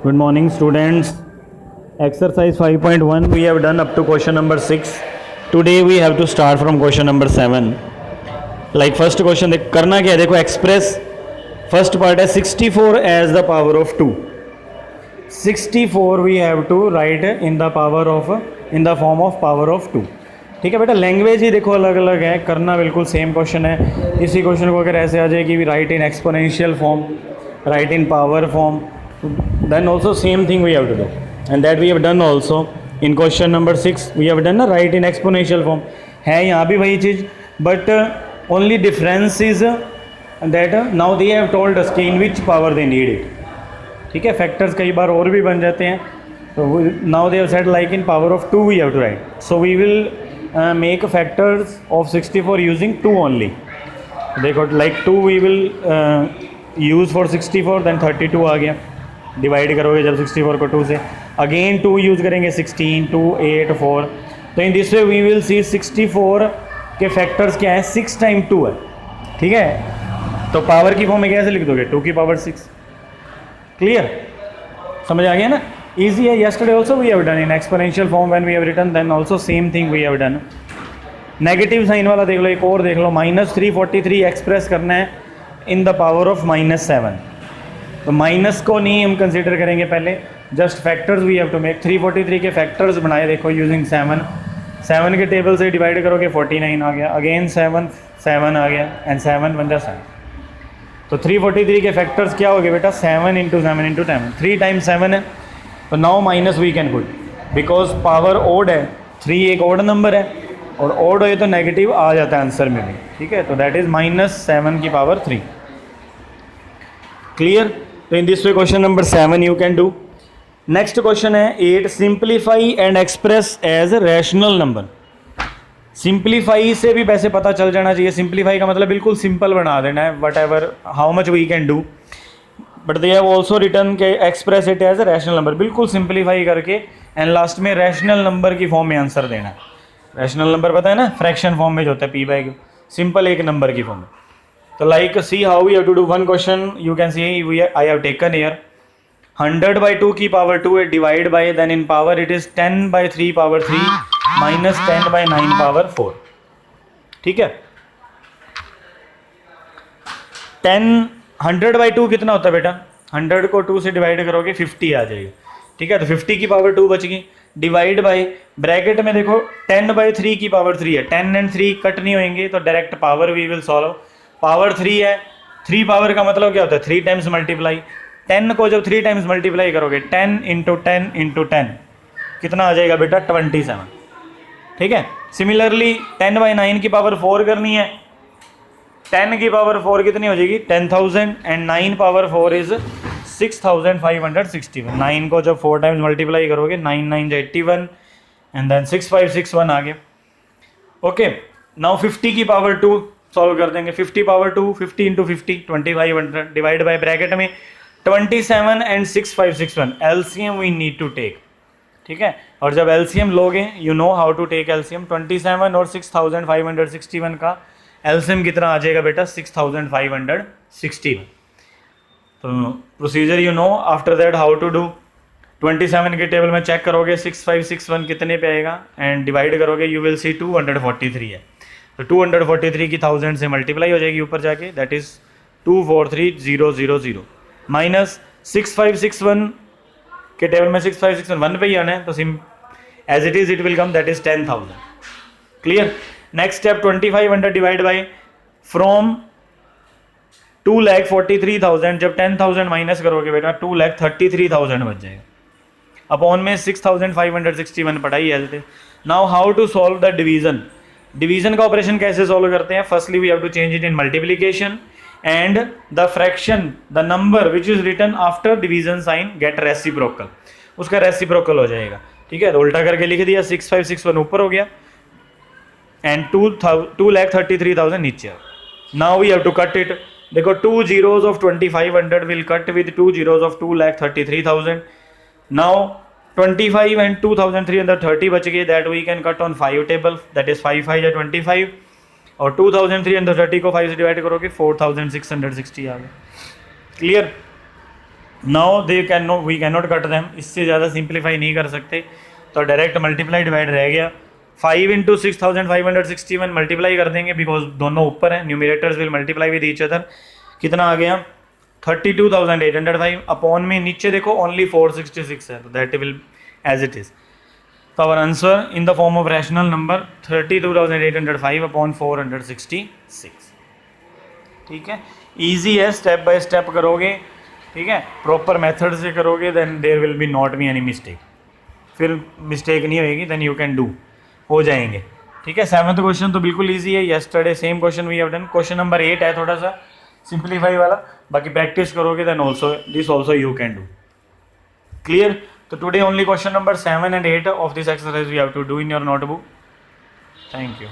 Good morning, students. Exercise 5.1 we have done up to question number 6. Today we have to start from question number 7. Like first question देख करना क्या है, देखो express first part है 64 as the power of 2. 64 we have to write in the power of in the form of power of 2. ठीक है बेटा, language ही देखो अलग अलग है, करना बिल्कुल सेम क्वेश्चन है. इसी क्वेश्चन को अगर ऐसे आ जाए कि right in exponential form, right in power form, then also same thing we have to do, and that we have done also in question number 6. we have done a right in exponential form. है यहाँ भी वही चीज़, but only difference is that now they have told us कि in which power they need it. ठीक है, factors कई बार और भी बन जाते हैं. So now they have said like in power of 2 we have to write. So we will make factors of 64 using 2 only. देखो like 2 we will use for 64, then 32 आ गया. डिवाइड करोगे जब 64 को 2 से, अगेन 2 यूज़ करेंगे 16, 2, 8, 4. तो in this way we will see 64 के factors क्या है, 6 टाइम 2 है. ठीक है, तो पावर की फॉर्म में कैसे लिख दोगे, 2 की पावर 6. क्लियर, समझ आ गया ना, ईजी है. Yesterday also we have done in exponential form when we have written, then also same thing we have done. Negative sign वाला देख लो, एक और देख लो. -343 एक्सप्रेस करना है इन द पावर ऑफ -7. तो माइनस को नहीं हम कंसिडर करेंगे पहले, just factors we have to make. 343 के फैक्टर्स बनाए देखो यूजिंग 7. 7 के टेबल से डिवाइड करोगे 49 आ गया, अगेन 7 आ गया, एंड 7 बन जाए 7. तो 343 के फैक्टर्स क्या हो गए बेटा, 7 इंटू 7 इंटू 10, 3 टाइम्स 7 है. तो now minus we can put, because power odd है, 3 एक ओड नंबर है, और ओड हो तो नेगेटिव आ जाता है आंसर में भी. ठीक है, तो दैट इज़ -7 की पावर 3. क्लियर. तो in this way question number 7 you can do. Next question है 8. Simplify and express as rational number. Simplify से भी वैसे पता चल जाना चाहिए. सिंप्लीफाई का मतलब बिल्कुल सिंपल बना देना है, what ever how much we can do, but they have also return के express it as a rational number. बिल्कुल सिंप्लीफाई करके एंड लास्ट में रैशनल नंबर की फॉर्म में आंसर देना है. रैशनल नंबर पता है ना, फ्रैक्शन फॉर्म में जो होता है p/q, सिंपल एक नंबर की फॉर्म में. तो like see how we have to do one question. You can see I have taken here 100/2 की पावर 2 है, divide by, then in power it is 10/3 power 3 minus 10/9 power 4. ठीक है, 100/2 कितना होता है बेटा, 100 को 2 से डिवाइड करोगे 50 आ जाएगा. ठीक है, तो 50 की पावर 2 बच गई, डिवाइड बाय, ब्रैकेट में देखो 10/3 की पावर 3 है, 10 एंड 3 कट नहीं होंगे, तो direct power we will solve. Power 3 है, 3 पावर का मतलब क्या होता है, 3 टाइम्स मल्टीप्लाई. 10 को जब 3 टाइम्स मल्टीप्लाई करोगे, 10 इंटू 10 इंटू 10 कितना आ जाएगा बेटा, 27. ठीक है, सिमिलरली 10/9 की पावर 4 करनी है, 10 की पावर 4 कितनी हो जाएगी, 10,000, एंड 9 पावर 4 इज 6,561. 9 को जब 4 टाइम्स मल्टीप्लाई करोगे, 9 9 81, एंड देन 6561 आ गया. ओके, नाउ 50 की पावर 2 सॉल्व कर देंगे. 50 power 2, 50 into 50, 2500, divide by, bracket में 27 and 6561, LCM we need to take. ठीक है, और जब एलसीएम लोगे, you know how to take LCM. 27 और 6561 का एलसीएम कितना आ जाएगा बेटा, 6561. तो procedure you know. After that how to do, 27 के टेबल में चेक करोगे 6561 कितने पे आएगा, एंड डिवाइड करोगे, यू विल सी 243 है. तो 243 की 1000 से मल्टीप्लाई हो जाएगी ऊपर जाके, दैट इज 243,000, माइनस 6561 के टेबल में 6561 1 पे ही आना है, तो same as it is it will come, that is 10,000. Clear. Next step 2500 divide by, from 2,43,000 जब 10,000 माइनस करोगे बेटा 2,33,000 बच जाएगा. अपॉन में 6,561 पढ़ाई as it is. Now how to solve the division. Division का ऑपरेशन कैसे सॉल्व करते हैं, firstly we have to change it in multiplication, and the fraction, the number which is written after division sign get reciprocal, उसका reciprocal हो जाएगा. ठीक है, तो उल्टा करके लिख दिया, 6561 ऊपर हो गया, एंड 2,33,000 नीचे. Now we have to cut it. देखो 2 zeros of 2500 will cut with 2 zeros of 2,33,000. Now 25 and 2,330 बच गए, that we can cut on 5 table, that is 5 5 या 25, और 2,330 को 5 से डिवाइड करोगे 4,660 आ गए. Clear. Now we can not cut them, इससे ज़्यादा सिंप्लीफाई नहीं कर सकते, तो डायरेक्ट मल्टीप्लाई डिवाइड रह गया। 5 इंटू 6561 मल्टीप्लाई कर देंगे बिकॉज दोनों ऊपर हैं, numerators will multiply with each other. कितना आ गया 32,805 अपॉन में नीचे देखो ओनली 466 है, तो that will as it is. तो our answer in the form of rational number 32,805 upon 466। ठीक है, ईजी है, स्टेप बाय स्टेप करोगे, ठीक है, प्रॉपर मेथड से करोगे then there will be not be any mistake, फिर मिस्टेक नहीं होएगी, देन यू कैन डू, हो जाएंगे। ठीक है, 7th क्वेश्चन तो बिल्कुल ईजी है, yesterday same question we have done. Question number 8 है थोड़ा सा सिंप्लीफाई वाला, बाकी प्रैक्टिस करोगे then also this also you can do. Clear? तो today only question number 7 and 8 of this exercise you have to do in your notebook. Thank you.